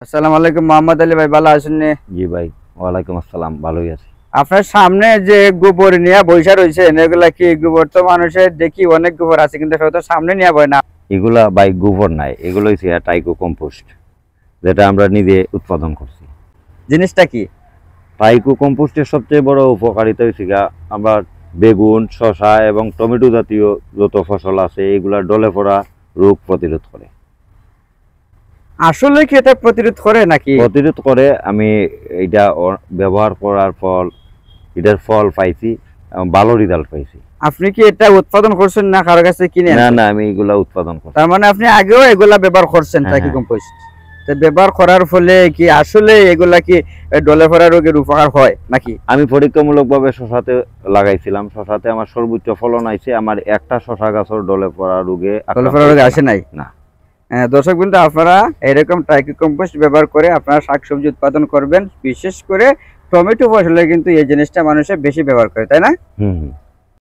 আসসালামু আলাইকুম মোহাম্মদ আলী ভাই, ভালো আছেন নি? জি ভাই, ওয়ালাইকুম আসসালাম, ভালোই আছি। আপনার সামনে যে গোবর নিয়ে বৈশা রয়েছেন, এগুলা কি গোবর? তো মানুষের দেখি অনেক গোবর আছে, কিন্তু সেটা তো সামনে নিয়ে বয় না। এগুলা ভাই গোবর নাই, এগুলো হচ্ছে টাইকো কম্পোস্ট, যেটা আমরা নিজে উৎপাদন করছি। জিনিসটা কি? টাইকো কম্পোস্টের সবচেয়ে বড় উপকারিতা হচ্ছে আমরা বেগুন, শসা এবং টমেটো জাতীয় যত ফসল আছে এগুলা ডলে পড়া রোগ প্রতিরোধ করে। আসলে কি এটা প্রতিরোধ করে নাকি? প্রতিরোধ করে। আমি এটা ব্যবহার করার ফল, এটার ফল পাইছি, ভালো রেজাল্ট পাইছি। আপনি কি এটা উৎপাদন করছেন না কারো কাছে কিনে? না না, আমি এগুলা উৎপাদন করছি। তার মানে আপনি আগেও এগুলা ব্যবহার করছেন হ্যাঁ, টাইকো হ্যাঁ। কম্পোস্ট? তো ব্যবহার করার ফলে কি আসলে এগুলা কি ডলে পড়া রোগের উপকার হয় নাকি? আমি পরীক্ষামূলকভাবে শশাতে লাগাইছিলাম, শশাতে আমার সর্বোচ্চ ফলন আইছে। আমার একটা শশা গাছের ডলে পড়া রোগে ডলে পড়া রোগ আসে নাই? না। দর্শক বিন্দু, আপনারা এরকম টাইকো কম্পোস্ট ব্যবহার করে আপনারা শাকসবজি উৎপাদন করবেন, বিশেষ করে টমেটো ফসলে কিন্তু এই জিনিসটা মানুষে বেশি ব্যবহার করে, তাই না? হুম হুম।